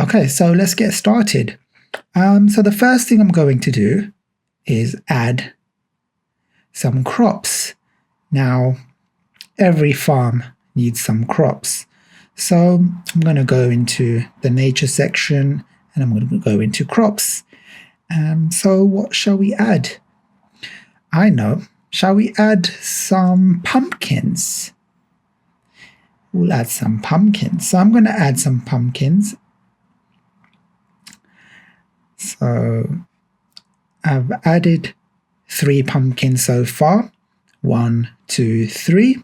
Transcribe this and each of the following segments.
Okay, so let's get started. So the first thing I'm going to do is add some crops. Now, every farm needs some crops. So I'm going to go into the nature section and I'm going to go into crops. So what shall we add? I know. Shall we add some pumpkins? We'll add some pumpkins. So I'm going to add some pumpkins. So I've added 3 pumpkins so far. 1, 2, 3.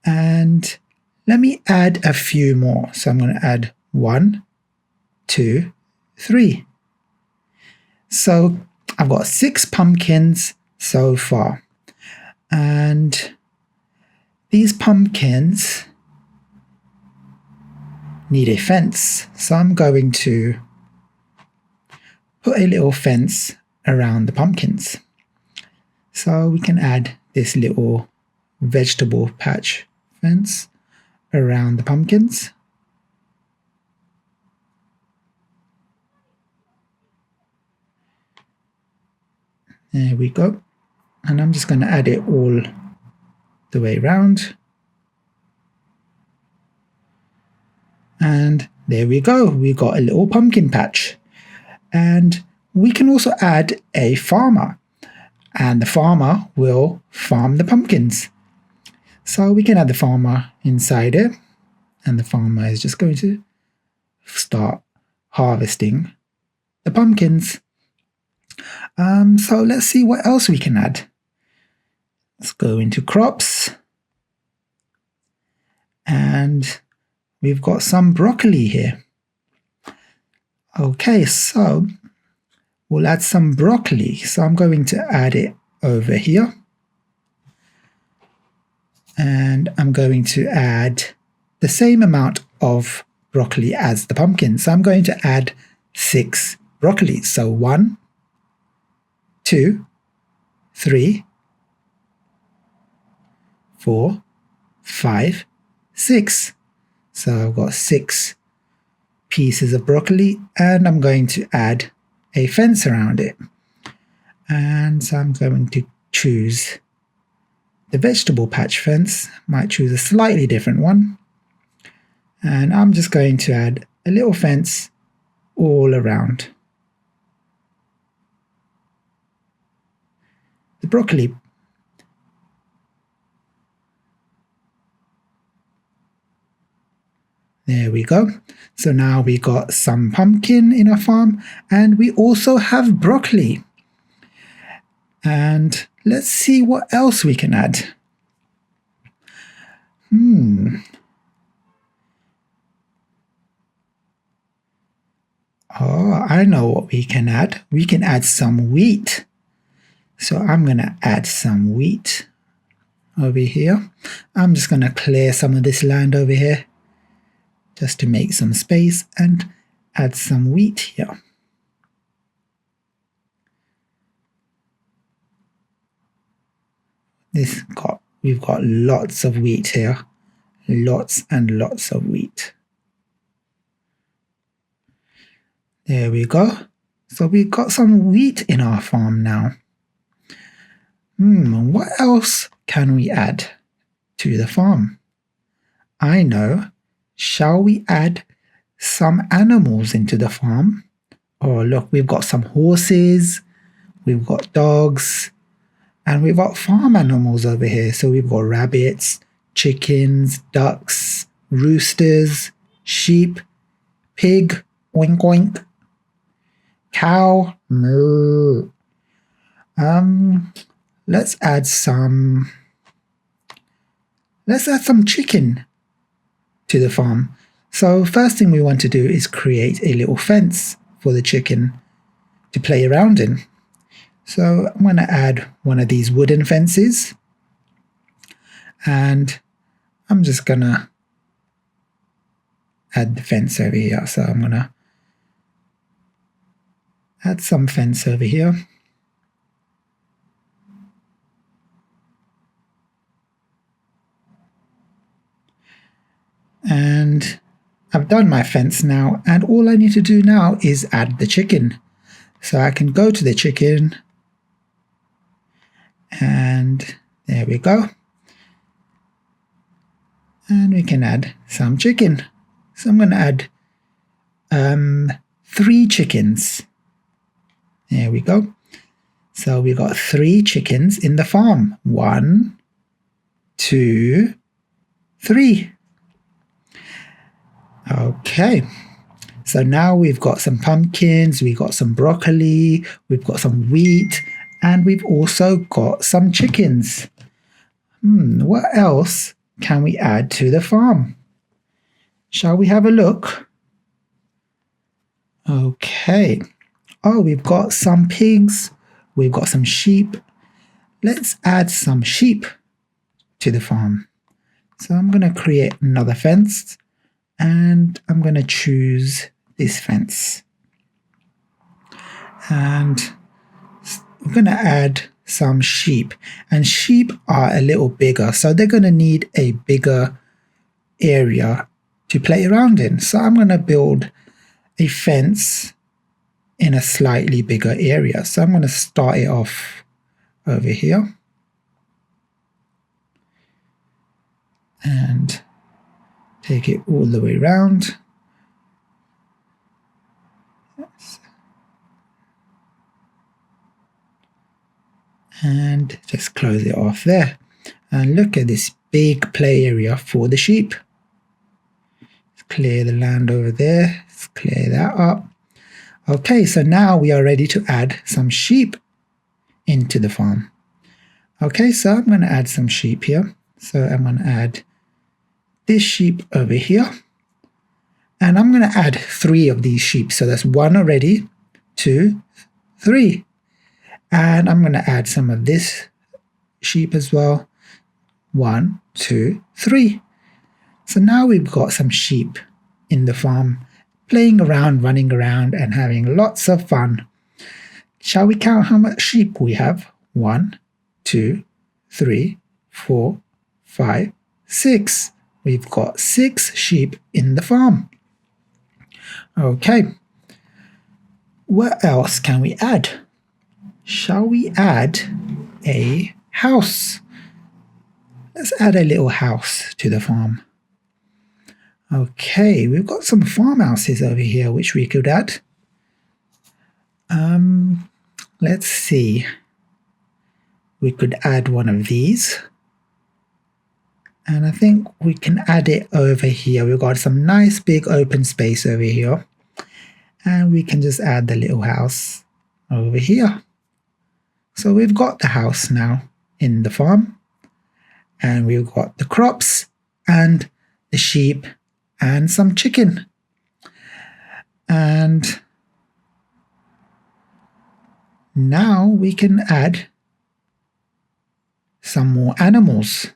And let me add a few more. So I'm going to add 1, 2, 3. So I've got 6 pumpkins so far. And these pumpkins need a fence. So I'm going to put a little fence around the pumpkins. So we can add this little vegetable patch fence around the pumpkins. There we go. And I'm just going to add it all the way around. And there we go. We got a little pumpkin patch. And we can also add a farmer. And the farmer will farm the pumpkins. So we can add the farmer inside it. And the farmer is just going to start harvesting the pumpkins. So let's see what else we can add. Let's go into crops. And we've got some broccoli here. Okay, so we'll add some broccoli. So I'm going to add it over here. And I'm going to add the same amount of broccoli as the pumpkin. So I'm going to add 6 broccoli. So 1, 2, 3, 4, 5, 6. So I've got 6 pieces of broccoli and I'm going to add a fence around it. And so I'm going to choose the vegetable patch fence. Might choose a slightly different one. And I'm just going to add a little fence all around the broccoli. There we go. So now we got some pumpkin in our farm and we also have broccoli. And let's see what else we can add. Oh, I know what we can add. We can add some wheat. So I'm going to add some wheat over here. I'm just going to clear some of this land over here just to make some space and add some wheat here. We've got lots of wheat here. Lots and lots of wheat. There we go. So we've got some wheat in our farm now. What else can we add to the farm? I know. Shall we add some animals into the farm? Oh, look, we've got some horses, we've got dogs, and we've got farm animals over here. So we've got rabbits, chickens, ducks, roosters, sheep, pig, oink oink, cow, moo. Let's add some chicken to the farm. So first thing we want to do is create a little fence for the chicken to play around in. So I'm going to add one of these wooden fences and I'm just going to add the fence over here. So I'm going to add some fence over here. And I've done my fence now, and all I need to do now is add the chicken. So I can go to the chicken, and there we go. And we can add some chicken. So I'm going to add 3 chickens. There we go. So we got 3 chickens in the farm. 1, 2, 3. Okay. So now we've got some pumpkins, we've got some broccoli, we've got some wheat, and we've also got some chickens. What else can we add to the farm? Shall we have a look? Okay. Oh, we've got some pigs, we've got some sheep. Let's add some sheep to the farm. So I'm going to create another fence, and I'm going to choose this fence. And we're going to add some sheep. And sheep are a little bigger, so they're going to need a bigger area to play around in. So I'm going to build a fence in a slightly bigger area. So I'm going to start it off over here. And take it all the way around. And just close it off there. And look at this big play area for the sheep. Let's clear the land over there. Let's clear that up. Okay, so now we are ready to add some sheep into the farm. Okay, so I'm going to add some sheep here. So I'm going to add this sheep over here. And I'm going to add 3 of these sheep. So that's 1 already, 2, 3. And I'm going to add some of this sheep as well. 1, 2, 3. So now we've got some sheep in the farm, playing around, running around, and having lots of fun. Shall we count how much sheep we have? 1, 2, 3, 4, 5, 6. We've got 6 sheep in the farm. Okay. What else can we add? Shall we add a house? Let's add a little house to the farm. Okay, we've got some farmhouses over here which we could add. Let's see. We could add one of these. And I think we can add it over here. We've got some nice big open space over here. And we can just add the little house over here. So we've got the house now in the farm. And we've got the crops and the sheep and some chicken. And now we can add some more animals.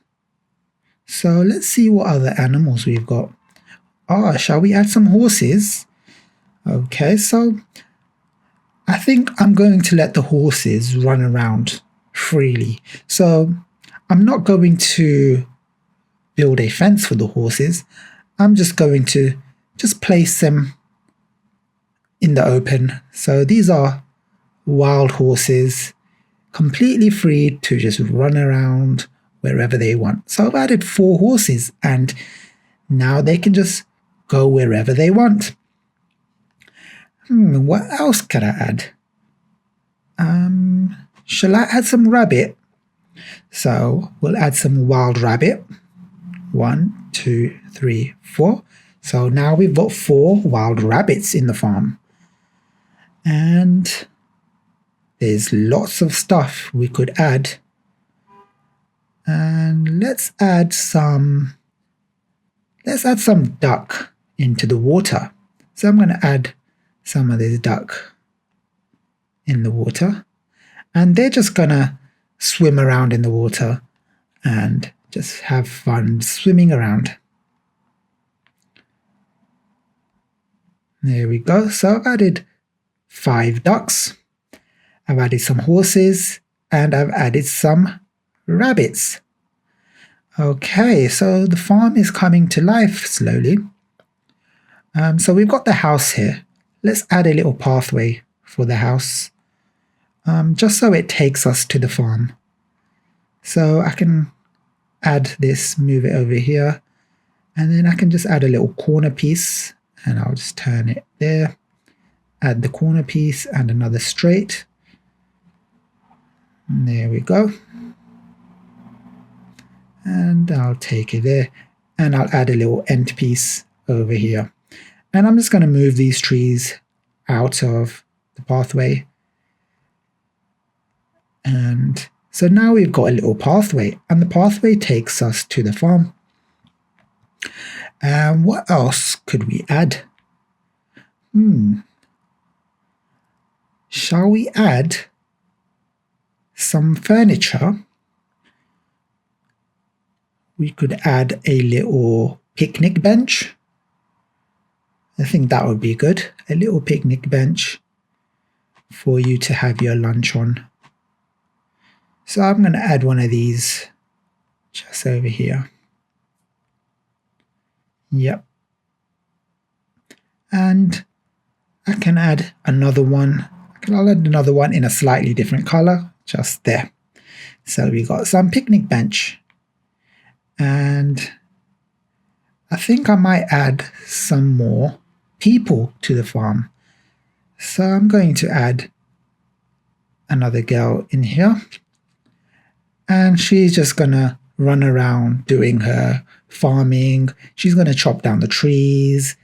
So let's see what other animals we've got. Oh, shall we add some horses? Okay, so I think I'm going to let the horses run around freely. So I'm not going to build a fence for the horses. I'm just going to place them in the open. So these are wild horses, completely free to just run around wherever they want. So I've added 4 horses, and now they can just go wherever they want. What else can I add? Shall I add some rabbit? So we'll add some wild rabbit. 1, 2, 3, 4. So now we've got 4 wild rabbits in the farm. And there's lots of stuff we could add. And let's add some duck into the water. So I'm going to add some of this duck in the water. And they're just going to swim around in the water and just have fun swimming around. There we go. So I've added 5 ducks. I've added some horses, and I've added some rabbits. Okay, so the farm is coming to life slowly. So we've got the house here. Let's add a little pathway for the house, just so it takes us to the farm. So I can add this, move it over here, and then I can just add a little corner piece, and I'll just turn it there, add the corner piece and another straight. And there we go. And I'll take it there, and I'll add a little end piece over here. And I'm just going to move these trees out of the pathway. And so now we've got a little pathway, and the pathway takes us to the farm. And what else could we add? Shall we add some furniture? We could add a little picnic bench. I think that would be good. A little picnic bench for you to have your lunch on. So I'm going to add one of these just over here. Yep. And I can add another one. I'll add another one in a slightly different color, just there. So we got some picnic bench. And I think I might add some more people to the farm. So I'm going to add another girl in here. And she's just going to run around doing her farming. She's going to chop down the trees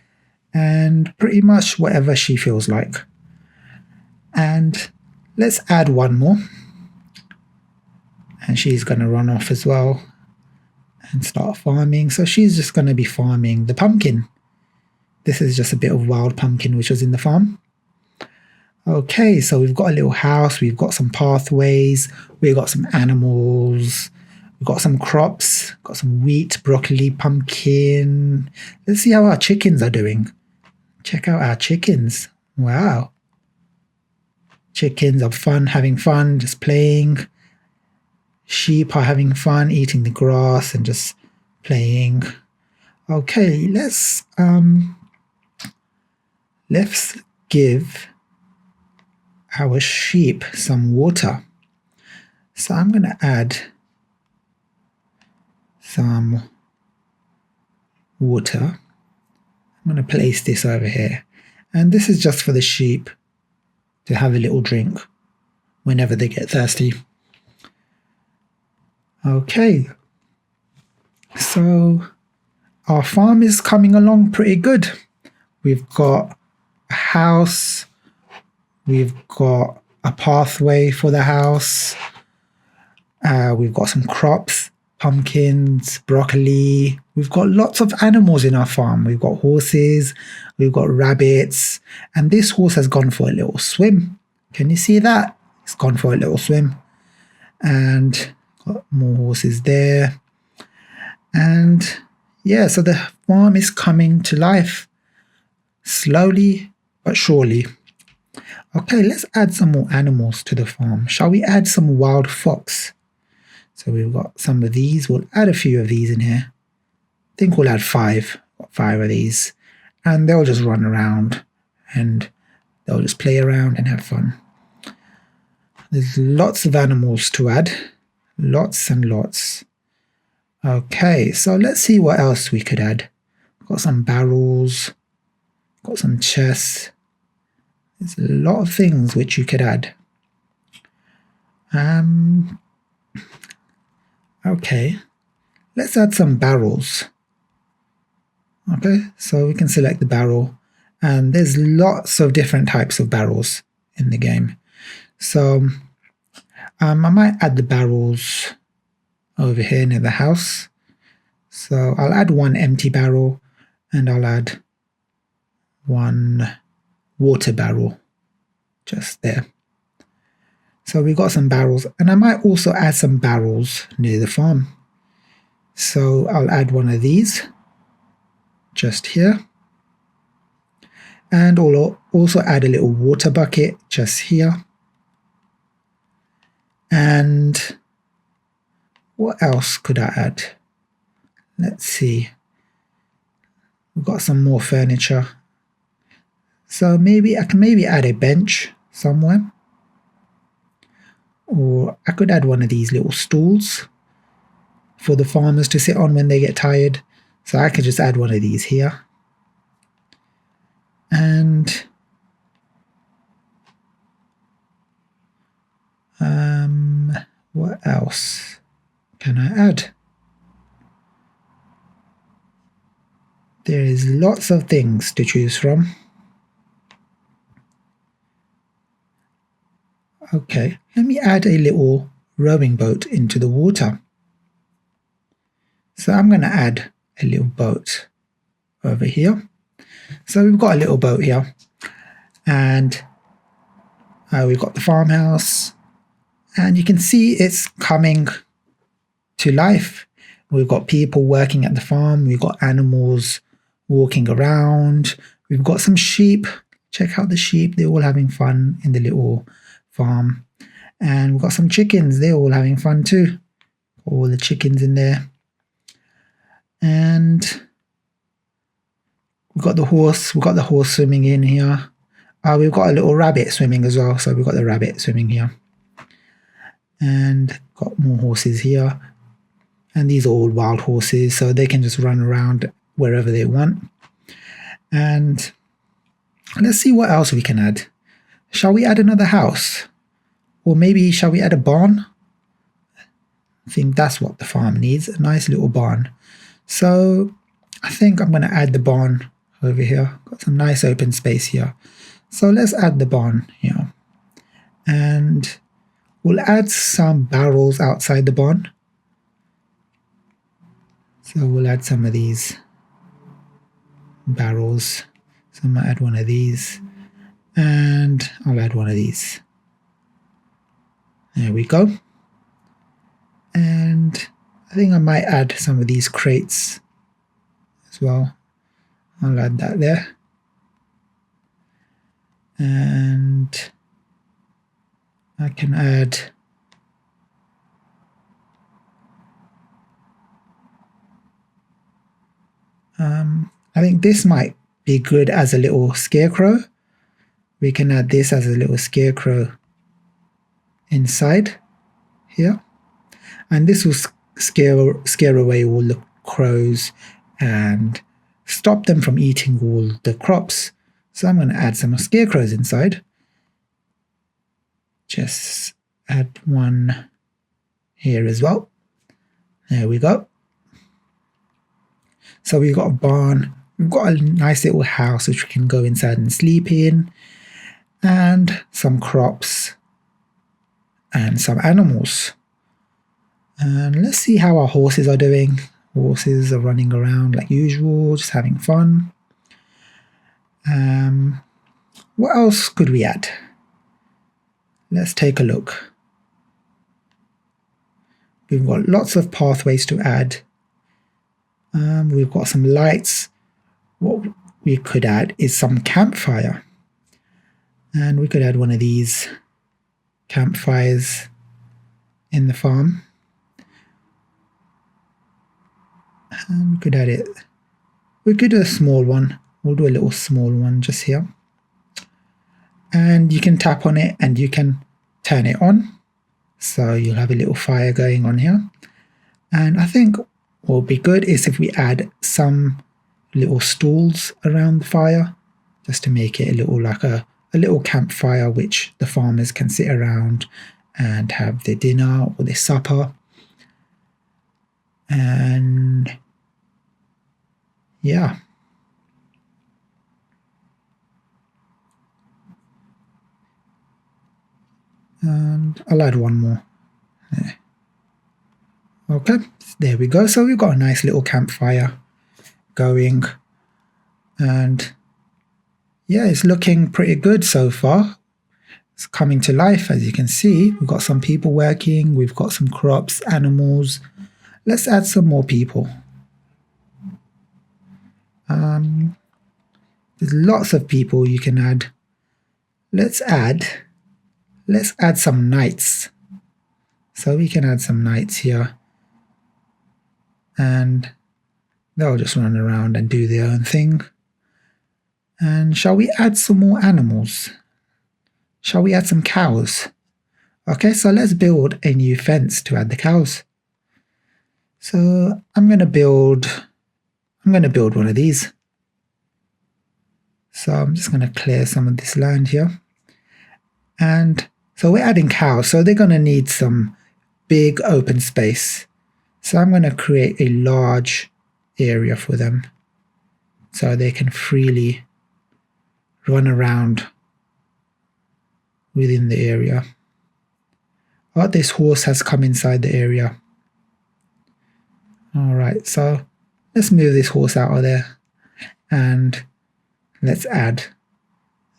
and pretty much whatever she feels like. And let's add one more. And she's going to run off as well and start farming. So she's just going to be farming the pumpkin. This is just a bit of wild pumpkin which was in the farm. Okay, so we've got a little house, we've got some pathways, we've got some animals, we've got some crops, got some wheat, broccoli, pumpkin. Let's see how our chickens are doing. Check out our chickens. Wow. Chickens are fun, having fun, just playing. Sheep are having fun, eating the grass and just playing. Okay, let's give our sheep some water. So I'm going to add some water. I'm going to place this over here. And this is just for the sheep to have a little drink whenever they get thirsty. Okay. So our farm is coming along pretty good. We've got a house. We've got a pathway for the house. We've got some crops, pumpkins, broccoli. We've got lots of animals in our farm. We've got horses, we've got rabbits, and this horse has gone for a little swim. Can you see that? It's gone for a little swim. And got more horses there. And yeah, so the farm is coming to life slowly but surely. Okay, let's add some more animals to the farm. Shall we add some wild fox? So we've got some of these. We'll add a few of these in here. I think we'll add 5 of these. And they'll just run around and they'll just play around and have fun. There's lots of animals to add. Lots and lots. Okay, so let's see what else we could add. Got some barrels. Got some chests. There's a lot of things which you could add. Okay, let's add some barrels. Okay, so we can select the barrel, and there's lots of different types of barrels in the game. So I might add the barrels over here near the house. So I'll add one empty barrel, and I'll add one water barrel just there. So we got some barrels, and I might also add some barrels near the farm. So I'll add one of these just here, and I'll also add a little water bucket just here. And what else could I add? Let's see. We've got some more furniture. So maybe I can add a bench somewhere, or I could add one of these little stools for the farmers to sit on when they get tired. So I could just add one of these here. And what else can I add? There is lots of things to choose from. Okay, let me add a little rowing boat into the water. So I'm going to add a little boat over here. So we've got a little boat here, and we've got the farmhouse, and you can see it's coming to life. We've got people working at the farm, we've got animals walking around, we've got some sheep. Check out the sheep, they're all having fun in the little farm. And we've got some chickens, they're all having fun too. All the chickens in there. And we've got the horse swimming in here. We've got a little rabbit swimming as well, so we've got the rabbit swimming here. And got more horses here. And these are all wild horses, so they can just run around wherever they want. And let's see what else we can add. Shall we add another house? Or maybe shall we add a barn? I think that's what the farm needs, a nice little barn. So I think I'm going to add the barn over here. Got some nice open space here. So let's add the barn here. And we'll add some barrels outside the barn. So we'll add some of these barrels. So I'm going to add one of these. And I'll add one of these. There we go. And I think I might add some of these crates as well. I'll add that there. And I can add I think this might be good as a little scarecrow. We can add this as a little scarecrow inside here. And this will scare away all the crows and stop them from eating all the crops. So I'm going to add some scarecrows inside. Just add one here as well. There we go. So we've got a barn. We've got a nice little house which we can go inside and sleep in. And some crops. And some animals. And let's see how our horses are doing. Horses are running around like usual, just having fun. What else could we add? Let's take a look. We've got lots of pathways to add. We've got some lights. What we could add is some campfire. And we could add one of these campfires in the farm. And we could add it. We could do a small one. We'll do a little small one just here. And you can tap on it and you can turn it on. So you'll have a little fire going on here. And I think what would be good is if we add some little stools around the fire, just to make it a little like a little campfire which the farmers can sit around and have their dinner or their supper. And yeah. And I'll add one more. There. Okay, there we go. So we've got a nice little campfire going. And yeah, it's looking pretty good so far. It's coming to life, as you can see. We've got some people working. We've got some crops, animals. Let's add some more people. There's lots of people you can add. Let's add some knights. So we can add some knights here. And they'll just run around and do their own thing. And shall we add some more animals? Shall we add some cows? Okay, so let's build a new fence to add the cows. So I'm going to build one of these. So I'm just going to clear some of this land here. And so we're adding cows, so they're going to need some big open space. So I'm going to create a large area for them so they can freely run around within the area. Oh, this horse has come inside the area. Alright, so let's move this horse out of there and let's add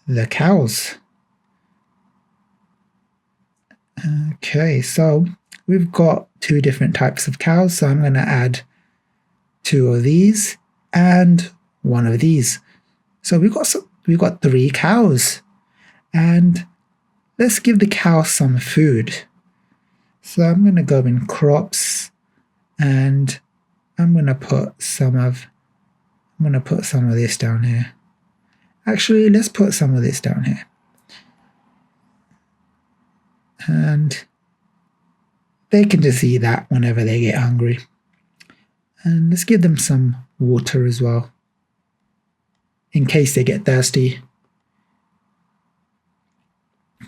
the cows. Okay, so we've got two different types of cows, so I'm going to add two of these and one of these. So we've got 3 cows, and let's give the cow some food. So I'm going to go in crops, and I'm going to put some of this down here. Actually, let's put some of this down here. And they can just eat that whenever they get hungry. And let's give them some water as well, in case they get thirsty.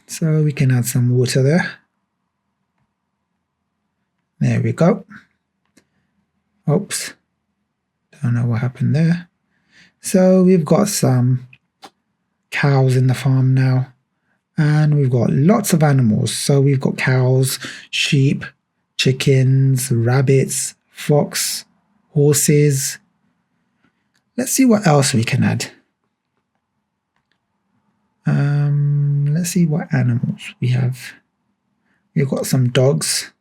So we can add some water there. There we go. Oops. Don't know what happened there. So we've got some cows in the farm now. And we've got lots of animals. So we've got cows, sheep, chickens, rabbits, fox, horses. Let's see what else we can add. Let's see what animals we have. We've got some dogs.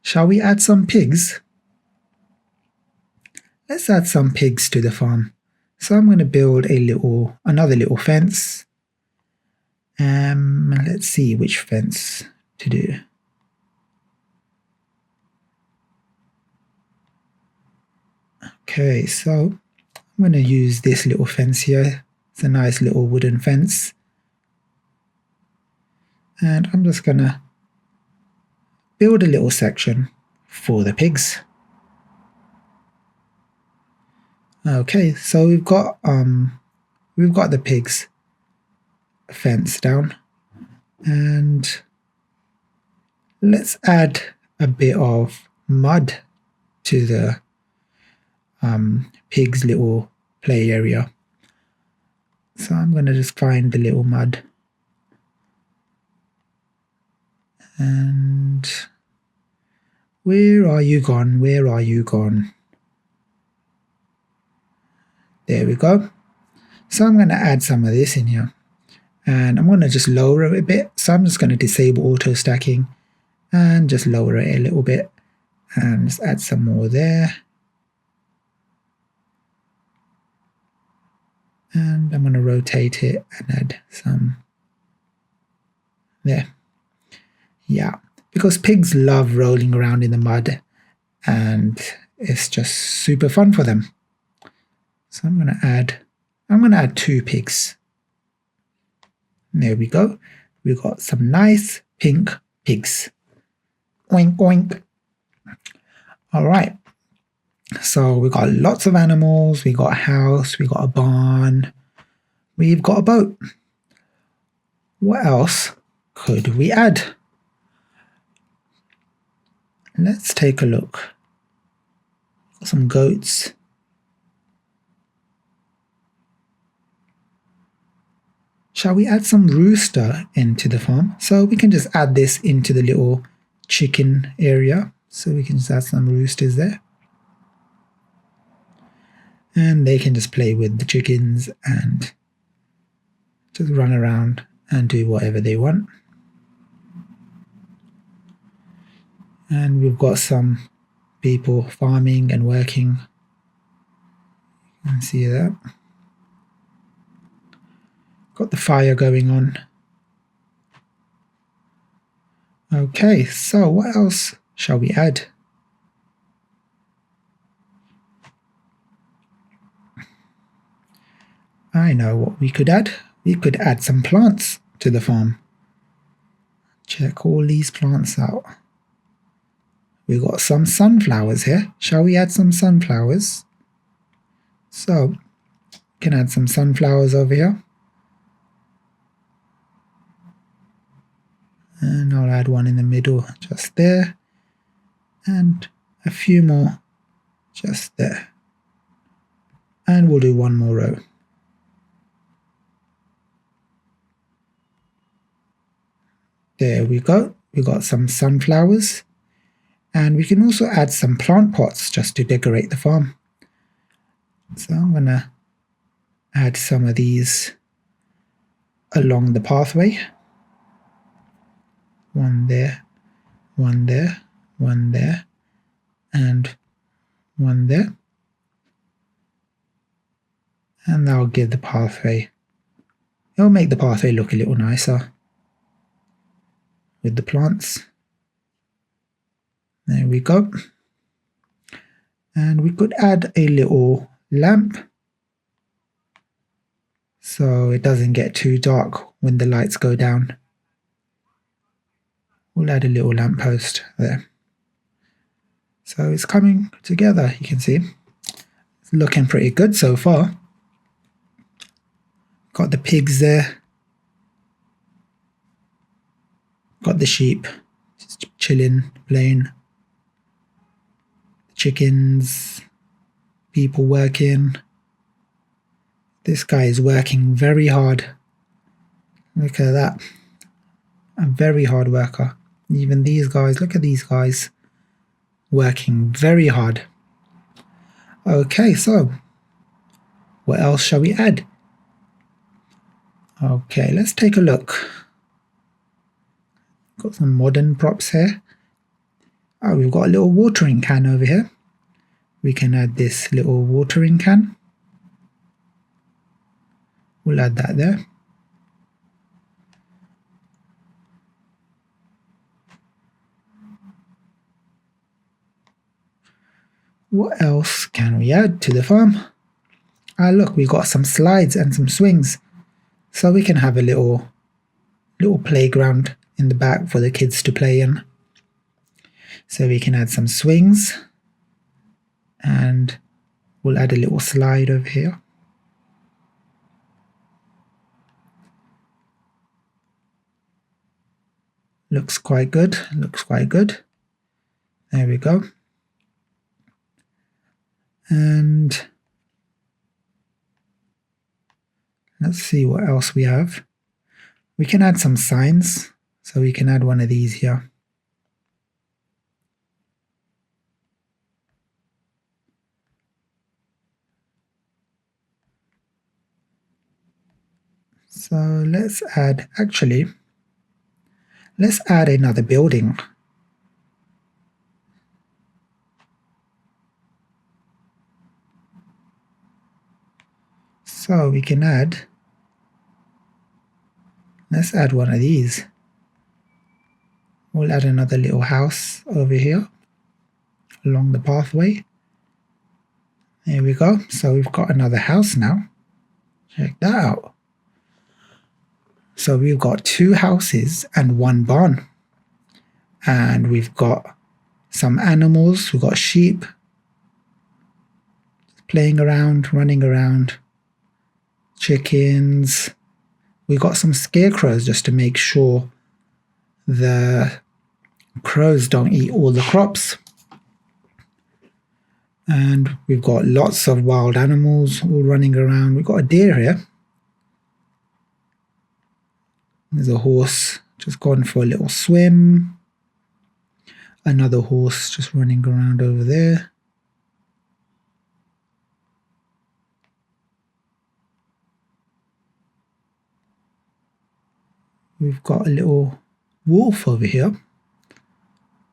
Shall we add some pigs? Let's add some pigs to the farm. So I'm going to build another little fence. Let's see which fence to do. Okay, so I'm going to use this little fence here. It's a nice little wooden fence. And I'm just going to build a little section for the pigs. Okay, so we've got the pigs fence down, and let's add a bit of mud to the pig's little play area. So I'm going to just find the little mud, and where are you gone? Where are you gone? There we go. So I'm going to add some of this in here, and I'm going to just lower it a bit. So I'm just going to disable auto stacking and just lower it a little bit, and just add some more there. And I'm going to rotate it and add some there. Yeah, because pigs love rolling around in the mud, and it's just super fun for them. So I'm going to add 2 pigs. There we go. We've got some nice pink pigs. Oink, oink. All right. So we've got lots of animals. We've got a house. We've got a barn. We've got a boat. What else could we add? Let's take a look. Got some goats. Shall we add some rooster into the farm? So we can just add this into the little chicken area. So we can just add some roosters there. And they can just play with the chickens and just run around and do whatever they want. And we've got some people farming and working. You can see that. Got the fire going on. Okay, so what else shall we add? I know what we could add. We could add some plants to the farm. Check all these plants out. We got some sunflowers here. Shall we add some sunflowers? So, we can add some sunflowers over here. And I'll add one in the middle just there. And a few more just there. And we'll do one more row. There we go. We got some sunflowers. And we can also add some plant pots just to decorate the farm. So I'm going to add some of these along the pathway. One there, one there, one there, and one there. And that'll give the pathway, it'll make the pathway look a little nicer with the plants. There we go. And we could add a little lamp so it doesn't get too dark when the lights go down. We'll add a little lamppost there. So it's coming together, you can see. It's looking pretty good so far. Got the pigs there. Got the sheep just chilling, playing. Chickens, people working. This guy is working very hard. Look at that. A very hard worker. Even these guys, look at these guys working very hard. Okay, so what else shall we add? Okay, let's take a look. Got some modern props here. Oh, we've got a little watering can over here. We can add this little watering can. We'll add that there. What else can we add to the farm? Ah, look, we got some slides and some swings. So we can have a little playground in the back for the kids to play in. So we can add some swings. And we'll add a little slide over here. Looks quite good, looks quite good. There we go. And let's see what else we have. We can add some signs, so we can add one of these here. So let's add, actually, let's add another building. So we can add, let's add one of these. We'll add another little house over here along the pathway. There we go. So we've got another house now. Check that out. So we've got 2 houses and 1 barn. And we've got some animals. We've got sheep playing around, running around. Chickens. We got some scarecrows just to make sure the crows don't eat all the crops. And we've got lots of wild animals all running around. We've got a deer here. There's a horse just gone for a little swim. Another horse just running around over there. We've got a little wolf over here.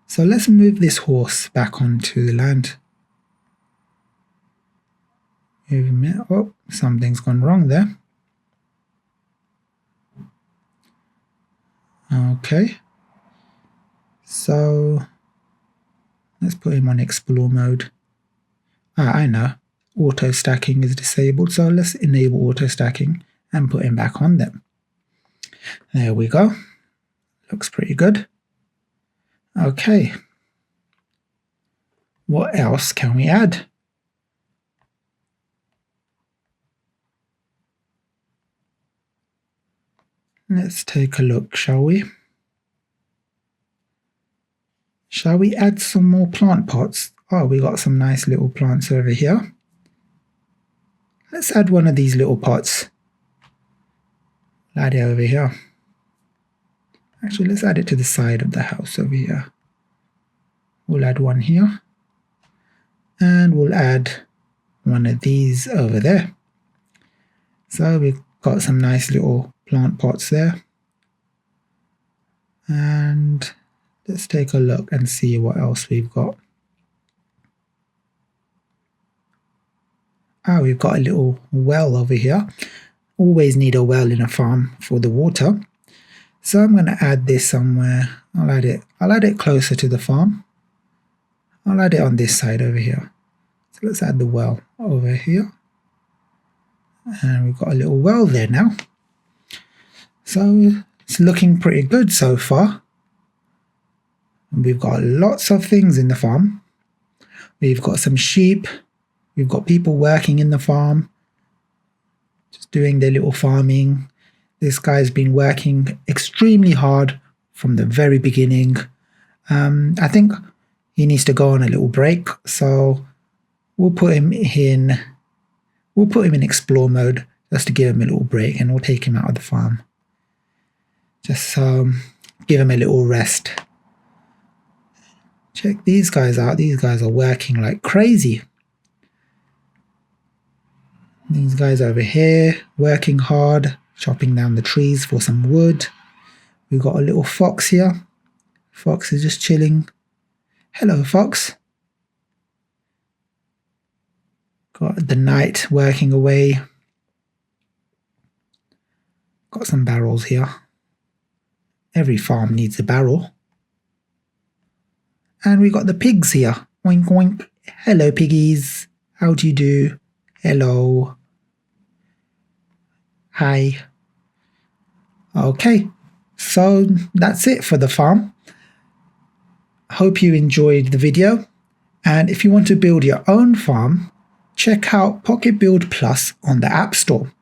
So let's move this horse back onto the land. Oh, something's gone wrong there. Okay. So let's put him on explore mode. Ah, I know. auto stacking is disabled, so let's enable auto stacking and put him back on them. There we go. Looks pretty good. Okay. What else can we add? Let's take a look, shall we? Shall we add some more plant pots? Oh, we got some nice little plants over here. Let's add one of these little pots. Add it over here. Actually, let's add it to the side of the house over here. We'll add one here. And we'll add one of these over there. So we've got some nice little plant pots there. And let's take a look and see what else we've got. We've got a little well over here. Always need a well in a farm for the water. So I'm going to add this somewhere. I'll add it closer to the farm. I'll add it on this side over here. So let's add the well over here. And we've got a little well there now. So it's looking pretty good so far. And we've got lots of things in the farm. We've got some sheep. We've got people working in the farm, just doing their little farming. This guy's been working extremely hard from the very beginning. I think he needs to go on a little break, so we'll put him in explore mode just to give him a little break, and we'll take him out of the farm. Just give him a little rest. Check these guys out. These guys are working like crazy. These guys over here working hard, chopping down the trees for some wood. We've got a little fox here. Fox is just chilling. Hello, fox. Got the knight working away. Got some barrels here. Every farm needs a barrel. And we got the pigs here. Oink, oink. Hello, piggies. How do you do? Hello. Hi. Okay, so that's it for the farm. Hope you enjoyed the video. And if you want to build your own farm, check out Pocket Build Plus on the App Store.